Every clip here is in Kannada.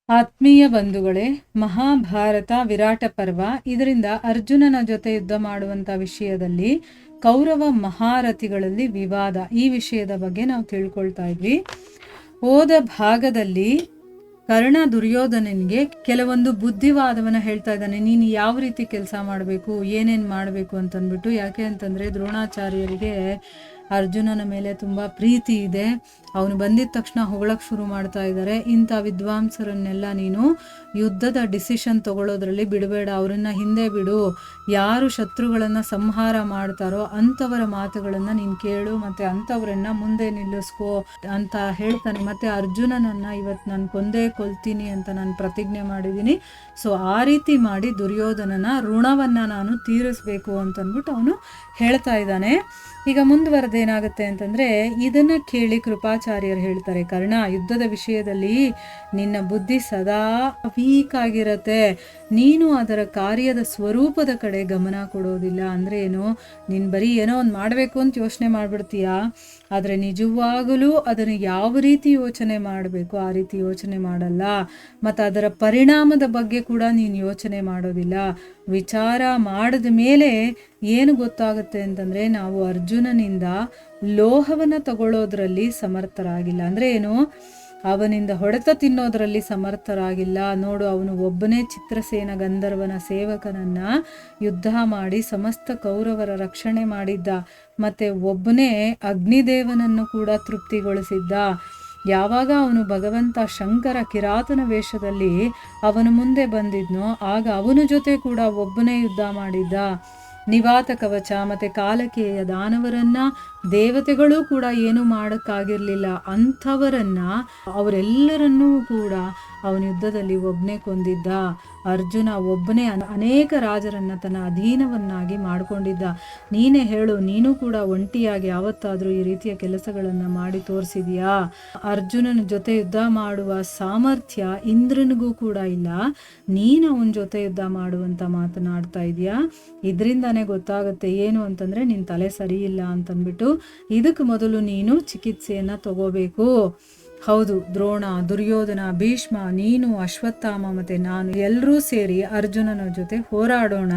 ಆತ್ಮೀಯ ಬಂಧುಗಳೇ, ಮಹಾಭಾರತ ವಿರಾಟ ಪರ್ವ. ಇದರಿಂದ ಅರ್ಜುನನ ಜೊತೆ ಯುದ್ಧ ಮಾಡುವಂತ ವಿಷಯದಲ್ಲಿ ಕೌರವ ಮಹಾರಥಿಗಳಲ್ಲಿ ವಿವಾದ, ಈ ವಿಷಯದ ಬಗ್ಗೆ ನಾವು ತಿಳ್ಕೊಳ್ತಾ ಇದ್ವಿ. ಹೋದ ಭಾಗದಲ್ಲಿ ಕರ್ಣ ದುರ್ಯೋಧನನಿಗೆ ಕೆಲವೊಂದು ಬುದ್ಧಿವಾದವನ್ನ ಹೇಳ್ತಾ ಇದ್ದಾನೆ. ನೀನು ಯಾವ ರೀತಿ ಕೆಲಸ ಮಾಡಬೇಕು, ಏನೇನು ಮಾಡಬೇಕು ಅಂತಂದ್ಬಿಟ್ಟು. ಯಾಕೆ ಅಂತಂದ್ರೆ ದ್ರೋಣಾಚಾರ್ಯರಿಗೆ ಅರ್ಜುನನ ಮೇಲೆ ತುಂಬಾ ಪ್ರೀತಿ ಇದೆ. ಅವನು ಬಂದಿದ ತಕ್ಷಣ ಹೊಗಳಕ್ ಶುರು ಮಾಡ್ತಾ ಇದ್ದಾರೆ. ಇಂಥ ವಿದ್ವಾಂಸರನ್ನೆಲ್ಲ ನೀನು ಯುದ್ಧದ ಡಿಸಿಷನ್ ತಗೊಳ್ಳೋದ್ರಲ್ಲಿ ಬಿಡಬೇಡ, ಅವರನ್ನ ಹಿಂದೆ ಬಿಡು. ಯಾರು ಶತ್ರುಗಳನ್ನ ಸಂಹಾರ ಮಾಡ್ತಾರೋ ಅಂಥವರ ಮಾತುಗಳನ್ನ ನೀನು ಕೇಳು, ಮತ್ತೆ ಅಂಥವ್ರನ್ನ ಮುಂದೆ ನಿಲ್ಲಿಸ್ಕೋ ಅಂತ ಹೇಳ್ತಾನೆ. ಮತ್ತೆ ಅರ್ಜುನನನ್ನ ಇವತ್ತು ನಾನು ಕೊಂದೇ ಕೊಲ್ತೀನಿ ಅಂತ ನಾನು ಪ್ರತಿಜ್ಞೆ ಮಾಡಿದ್ದೀನಿ. ಸೊ ಆ ರೀತಿ ಮಾಡಿ ದುರ್ಯೋಧನನ ಋಣವನ್ನ ನಾನು ತೀರಿಸ್ಬೇಕು ಅಂತಂದ್ಬಿಟ್ಟು ಅವನು ಹೇಳ್ತಾ ಇದ್ದಾನೆ. ಈಗ ಮುಂದುವರೆದೇನಾಗುತ್ತೆ ಅಂತಂದ್ರೆ, ಇದನ್ನ ಕೇಳಿ ಕೃಪಾಚಾರ್ಯರು ಹೇಳ್ತಾರೆ, ಕರ್ಣ, ಯುದ್ಧದ ವಿಷಯದಲ್ಲಿ ನಿನ್ನ ಬುದ್ಧಿ ಸದಾ ವೀಕ್ ಆಗಿರತ್ತೆ. ನೀನು ಅದರ ಕಾರ್ಯದ ಸ್ವರೂಪದ ಕಡೆ ಗಮನ ಕೊಡೋದಿಲ್ಲ. ಅಂದ್ರೆ ಏನು, ನೀನ್ ಬರೀ ಏನೋ ಒಂದು ಮಾಡಬೇಕು ಅಂತ ಯೋಚನೆ ಮಾಡ್ಬಿಡ್ತೀಯ, ಆದ್ರೆ ನಿಜವಾಗಲೂ ಅದನ್ನು ಯಾವ ರೀತಿ ಯೋಚನೆ ಮಾಡಬೇಕು ಆ ರೀತಿ ಯೋಚನೆ ಮಾಡಲ್ಲ. ಮತ್ತು ಅದರ ಪರಿಣಾಮದ ಬಗ್ಗೆ ಕೂಡ ನೀನು ಯೋಚನೆ ಮಾಡೋದಿಲ್ಲ. ವಿಚಾರ ಮಾಡಿದ ಮೇಲೆ ಏನು ಗೊತ್ತಾಗುತ್ತೆ ಅಂತಂದ್ರೆ, ನಾವು ಅರ್ಜುನನಿಂದ ಲೋಹವನ್ನ ತಗೊಳ್ಳೋದ್ರಲ್ಲಿ ಸಮರ್ಥರಾಗಿಲ್ಲ. ಅಂದ್ರೆ ಏನು, ಅವನಿಂದ ಹೊಡೆತ ತಿನ್ನೋದ್ರಲ್ಲಿ ಸಮರ್ಥರಾಗಿಲ್ಲ. ನೋಡು, ಅವನು ಒಬ್ಬನೇ ಚಿತ್ರಸೇನ ಗಂಧರ್ವನ ಸೇವಕನನ್ನ ಯುದ್ಧ ಮಾಡಿ ಸಮಸ್ತ ಕೌರವರ ರಕ್ಷಣೆ ಮಾಡಿದ್ದ. ಮತ್ತೆ ಒಬ್ಬನೇ ಅಗ್ನಿದೇವನನ್ನು ಕೂಡ ತೃಪ್ತಿಗೊಳಿಸಿದ್ದ. ಯಾವಾಗ ಅವನು ಭಗವಂತ ಶಂಕರ ಕಿರಾತನ ವೇಷದಲ್ಲಿ ಅವನು ಮುಂದೆ ಬಂದಿದ್ನೋ ಆಗ ಅವನ ಜೊತೆ ಕೂಡ ಒಬ್ಬನೇ ಯುದ್ಧ ಮಾಡಿದ್ದ. ನಿವಾತ ಕವಚ ಮತ್ತೆ ಕಾಲಕೇಯ ದಾನವರನ್ನ ದೇವತೆಗಳು ಕೂಡ ಏನು ಮಾಡೋಕ್ಕಾಗಿರ್ಲಿಲ್ಲ. ಅಂಥವರನ್ನ ಅವರೆಲ್ಲರನ್ನೂ ಕೂಡ ಅವನ ಯುದ್ಧದಲ್ಲಿ ಒಬ್ಬನೇ ಕೊಂದಿದ್ದ. ಅರ್ಜುನ ಒಬ್ಬನೇ ಅನೇಕ ರಾಜರನ್ನ ತನ್ನ ಅಧೀನವನ್ನಾಗಿ ಮಾಡ್ಕೊಂಡಿದ್ದ. ನೀನೇ ಹೇಳು, ನೀನು ಕೂಡ ಒಂಟಿಯಾಗಿ ಯಾವತ್ತಾದ್ರೂ ಈ ರೀತಿಯ ಕೆಲಸಗಳನ್ನ ಮಾಡಿ ತೋರಿಸಿದ್ಯಾ? ಅರ್ಜುನನ ಜೊತೆ ಯುದ್ಧ ಮಾಡುವ ಸಾಮರ್ಥ್ಯ ಇಂದ್ರನಿಗೂ ಕೂಡ ಇಲ್ಲ. ನೀನು ಅವನ ಜೊತೆ ಯುದ್ಧ ಮಾಡುವಂತ ಮಾತನಾಡ್ತಾ ಇದೀಯಾ. ಇದರಿಂದಾನೇ ಗೊತ್ತಾಗುತ್ತೆ ಏನು ಅಂತಂದ್ರೆ ನಿನ್ ತಲೆ ಸರಿ ಇಲ್ಲ ಅಂತಂದ್ಬಿಟ್ಟು. ಇದಕ್ಕೆ ಮೊದಲು ನೀನು ಚಿಕಿತ್ಸೆಯನ್ನ ತಗೋಬೇಕು. ಹೌದು, ದ್ರೋಣ, ದುರ್ಯೋಧನ, ಭೀಷ್ಮ, ನೀನು, ಅಶ್ವತ್ಥಾಮ ಮತ್ತೆ ನಾನು ಎಲ್ಲರೂ ಸೇರಿ ಅರ್ಜುನನ ಜೊತೆ ಹೋರಾಡೋಣ.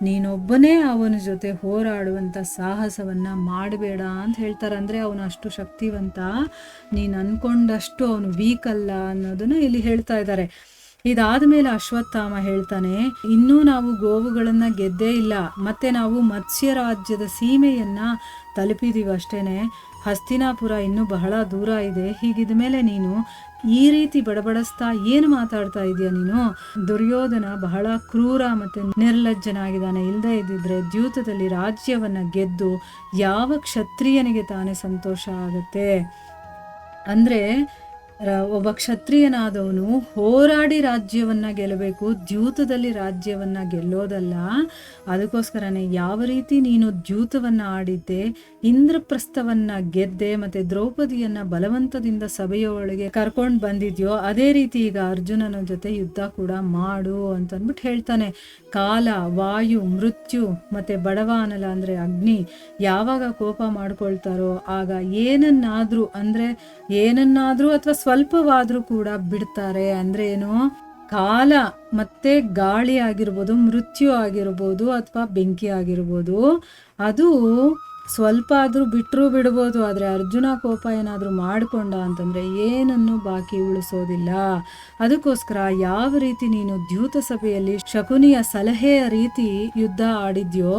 ನೀನೊಬ್ಬನೇ ಅವನ ಜೊತೆ ಹೋರಾಡುವಂತ ಸಾಹಸವನ್ನ ಮಾಡಬೇಡ ಅಂತ ಹೇಳ್ತಾರೆ. ಅಂದ್ರೆ ಅವನು ಅಷ್ಟು ಶಕ್ತಿವಂತ, ನೀನು ಅನ್ಕೊಂಡಷ್ಟು ಅವನು ವೀಕ್ ಅಲ್ಲ ಅನ್ನೋದನ್ನ ಇಲ್ಲಿ ಹೇಳ್ತಾ ಇದ್ದಾರೆ. ಇದಾದ್ಮೇಲೆ ಅಶ್ವತ್ಥಾಮ ಹೇಳ್ತಾನೆ, ಇನ್ನೂ ನಾವು ಗೋವುಗಳನ್ನ ಗೆದ್ದೇ ಇಲ್ಲ, ಮತ್ತೆ ನಾವು ಮತ್ಸ್ಯ ರಾಜ್ಯದ ಸೀಮೆಯನ್ನ ತಲುಪಿದೀವಿ ಅಷ್ಟೇನೆ. ಹಸ್ತಿನಾಪುರ ಇನ್ನೂ ಬಹಳ ದೂರ ಇದೆ. ಹೀಗಿದ ಮೇಲೆ ನೀನು ಈ ರೀತಿ ಬಡಬಡಿಸ್ತಾ ಏನು ಮಾತಾಡ್ತಾ ಇದೀಯ ನೀನು? ದುರ್ಯೋಧನ ಬಹಳ ಕ್ರೂರ ಮತ್ತೆ ನಿರ್ಲಜ್ಜನಾಗಿದ್ದಾನೆ. ಇಲ್ಲದೆ ಇದ್ದಿದ್ರೆ ದ್ಯೂತದಲ್ಲಿ ರಾಜ್ಯವನ್ನ ಗೆದ್ದು ಯಾವ ಕ್ಷತ್ರಿಯನಿಗೆ ತಾನೇ ಸಂತೋಷ ಆಗತ್ತೆ? ಅಂದ್ರೆ ಒಬ್ಬ ಕ್ಷತ್ರಿಯನಾದವನು ಹೋರಾಡಿ ರಾಜ್ಯವನ್ನ ಗೆಲ್ಲಬೇಕು, ದ್ಯೂತದಲ್ಲಿ ರಾಜ್ಯವನ್ನ ಗೆಲ್ಲೋದಲ್ಲ. ಅದಕ್ಕೋಸ್ಕರನೇ ಯಾವ ರೀತಿ ನೀನು ದ್ಯೂತವನ್ನ ಆಡಿದ್ದೆ, ಇಂದ್ರಪ್ರಸ್ಥವನ್ನ ಗೆದ್ದೆ, ಮತ್ತೆ ದ್ರೌಪದಿಯನ್ನ ಬಲವಂತದಿಂದ ಸಭೆಯ ಒಳಗೆ ಕರ್ಕೊಂಡು ಬಂದಿದ್ಯೋ ಅದೇ ರೀತಿ ಈಗ ಅರ್ಜುನನ ಜೊತೆ ಯುದ್ಧ ಕೂಡ ಮಾಡು ಅಂತಂದ್ಬಿಟ್ಟು ಹೇಳ್ತಾನೆ. ಕಾಲ, ವಾಯು, ಮೃತ್ಯು ಮತ್ತೆ ಬಡವಾನಲ ಅಂದ್ರೆ ಅಗ್ನಿ ಯಾವಾಗ ಕೋಪ ಮಾಡ್ಕೊಳ್ತಾರೋ ಆಗ ಏನನ್ನಾದ್ರೂ ಅಥವಾ ಸ್ವಲ್ಪವಾದ್ರೂ ಕೂಡ ಬಿಡ್ತಾರೆ. ಅಂದ್ರೆ ಏನು, ಕಾಲ ಮತ್ತೆ ಗಾಳಿ ಆಗಿರ್ಬೋದು, ಮೃತ್ಯು ಆಗಿರ್ಬೋದು, ಅಥವಾ ಬೆಂಕಿ ಆಗಿರ್ಬೋದು, ಅದು ಸ್ವಲ್ಪ ಆದ್ರೂ ಬಿಟ್ಟರೂ ಬಿಡ್ಬೋದು. ಆದ್ರೆ ಅರ್ಜುನ ಕೋಪ ಏನಾದ್ರೂ ಮಾಡ್ಕೊಂಡ ಅಂತಂದ್ರೆ ಏನನ್ನು ಬಾಕಿ ಉಳಿಸೋದಿಲ್ಲ. ಅದಕ್ಕೋಸ್ಕರ ಯಾವ ರೀತಿ ನೀನು ದ್ಯೂತ ಸಭೆಯಲ್ಲಿ ಶಕುನಿಯ ಸಲಹೆಯ ರೀತಿ ಯುದ್ಧ ಆಡಿದ್ಯೋ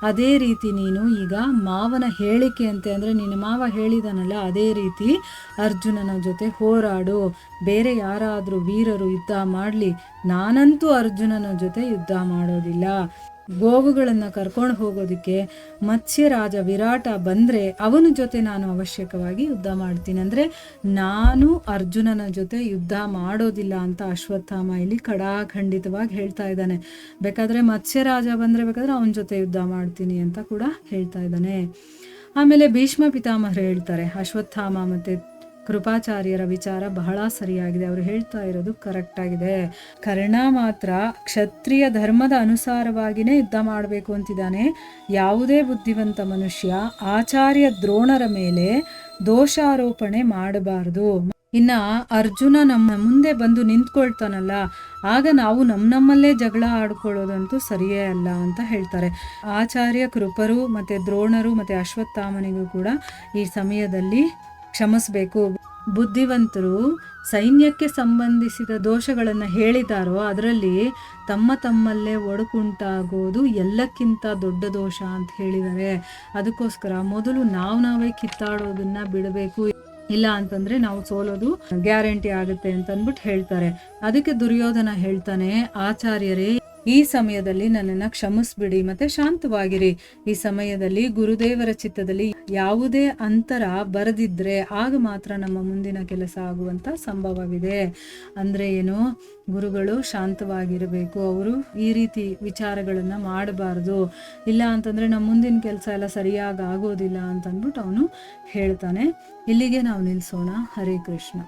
ಅದೇ ರೀತಿ ನೀನು ಈಗ ಮಾವನ ಹೇಳಿಕೆಯಂತೆ, ಅಂದ್ರೆ ನಿನ್ನ ಮಾವ ಹೇಳಿದನಲ್ಲ ಅದೇ ರೀತಿ ಅರ್ಜುನನ ಜೊತೆ ಹೋರಾಡು. ಬೇರೆ ಯಾರಾದ್ರೂ ವೀರರು ಯುದ್ಧ ಮಾಡ್ಲಿ, ನಾನಂತೂ ಅರ್ಜುನನ ಜೊತೆ ಯುದ್ಧ ಮಾಡೋದಿಲ್ಲ. ಗೋವುಗಳನ್ನ ಕರ್ಕೊಂಡು ಹೋಗೋದಕ್ಕೆ ಮತ್ಸ್ಯರಾಜ ವಿರಾಟ ಬಂದ್ರೆ ಅವನ ಜೊತೆ ನಾನು ಅವಶ್ಯಕವಾಗಿ ಯುದ್ಧ ಮಾಡ್ತೀನಿ. ಅಂದ್ರೆ ನಾನು ಅರ್ಜುನನ ಜೊತೆ ಯುದ್ಧ ಮಾಡೋದಿಲ್ಲ ಅಂತ ಅಶ್ವತ್ಥಾಮ ಇಲ್ಲಿ ಖಂಡಿತವಾಗಿ ಹೇಳ್ತಾ ಇದ್ದಾನೆ. ಬೇಕಾದ್ರೆ ಮತ್ಸ್ಯರಾಜ ಬಂದ್ರೆ ಬೇಕಾದ್ರೆ ಅವನ ಜೊತೆ ಯುದ್ಧ ಮಾಡ್ತೀನಿ ಅಂತ ಕೂಡ ಹೇಳ್ತಾ ಇದ್ದಾನೆ. ಆಮೇಲೆ ಭೀಷ್ಮ ಪಿತಾಮಹರು ಹೇಳ್ತಾರೆ, ಅಶ್ವತ್ಥಾಮ ಮತ್ತೆ ಕೃಪಾಚಾರ್ಯರ ವಿಚಾರ ಬಹಳ ಸರಿಯಾಗಿದೆ, ಅವರು ಹೇಳ್ತಾ ಇರೋದು ಕರೆಕ್ಟ್ ಆಗಿದೆ. ಕರ್ಣ ಮಾತ್ರ ಕ್ಷತ್ರಿಯ ಧರ್ಮದ ಅನುಸಾರವಾಗಿನೇ ಯುದ್ಧ ಮಾಡಬೇಕು ಅಂತಿದ್ದಾನೆ. ಯಾವುದೇ ಬುದ್ಧಿವಂತ ಮನುಷ್ಯ ಆಚಾರ್ಯ ದ್ರೋಣರ ಮೇಲೆ ದೋಷಾರೋಪಣೆ ಮಾಡಬಾರದು. ಇನ್ನ ಅರ್ಜುನ ನಮ್ಮ ಮುಂದೆ ಬಂದು ನಿಂತ್ಕೊಳ್ತಾನಲ್ಲ, ಆಗ ನಾವು ನಮ್ಮಲ್ಲೇ ಜಗಳ ಆಡ್ಕೊಳ್ಳೋದಂತೂ ಸರಿಯೇ ಅಲ್ಲ ಅಂತ ಹೇಳ್ತಾರೆ. ಆಚಾರ್ಯ ಕೃಪರು ಮತ್ತೆ ದ್ರೋಣರು ಮತ್ತೆ ಅಶ್ವತ್ಥಾಮನಿಗೂ ಕೂಡ ಈ ಸಮಯದಲ್ಲಿ ಕ್ಷಮಿಸ್ಬೇಕು. ಬುದ್ಧಿವಂತರು ಸೈನ್ಯಕ್ಕೆ ಸಂಬಂಧಿಸಿದ ದೋಷಗಳನ್ನು ಹೇಳಿದಾರೋ ಅದರಲ್ಲಿ ತಮ್ಮಲ್ಲೇ ಒಡಕುಂಟಾಗೋದು ಎಲ್ಲಕ್ಕಿಂತ ದೊಡ್ಡ ದೋಷ ಅಂತ ಹೇಳಿದ್ದಾರೆ. ಅದಕ್ಕೋಸ್ಕರ ಮೊದಲು ನಾವೇ ಕಿತ್ತಾಡೋದನ್ನ ಬಿಡಬೇಕು, ಇಲ್ಲ ಅಂತಂದ್ರೆ ನಾವು ಸೋಲೋದು ಗ್ಯಾರಂಟಿ ಆಗುತ್ತೆ ಅಂತ ಅಂದ್ಬಿಟ್ಟು ಹೇಳ್ತಾರೆ. ಅದಕ್ಕೆ ದುರ್ಯೋಧನ ಹೇಳ್ತಾನೆ, ಆಚಾರ್ಯರೇ ಈ ಸಮಯದಲ್ಲಿ ನನ್ನನ್ನು ಕ್ಷಮಿಸ್ಬಿಡಿ ಮತ್ತೆ ಶಾಂತವಾಗಿರಿ. ಈ ಸಮಯದಲ್ಲಿ ಗುರುದೇವರ ಚಿತ್ತದಲ್ಲಿ ಯಾವುದೇ ಅಂತರ ಬರದಿದ್ರೆ ಆಗ ಮಾತ್ರ ನಮ್ಮ ಮುಂದಿನ ಕೆಲಸ ಆಗುವಂತ ಸಂಭವವಿದೆ. ಅಂದ್ರೆ ಏನು, ಗುರುಗಳು ಶಾಂತವಾಗಿರಬೇಕು, ಅವರು ಈ ರೀತಿ ವಿಚಾರಗಳನ್ನ ಮಾಡಬಾರ್ದು, ಇಲ್ಲ ಅಂತಂದ್ರೆ ನಮ್ಮ ಮುಂದಿನ ಕೆಲಸ ಎಲ್ಲ ಸರಿಯಾಗಿ ಆಗೋದಿಲ್ಲ ಅಂತ ಅಂದ್ಬಿಟ್ಟು ಅವನು ಹೇಳ್ತಾನೆ. ಇಲ್ಲಿಗೆ ನಾವು ನಿಲ್ಲಿಸೋಣ. ಹರೇ ಕೃಷ್ಣ.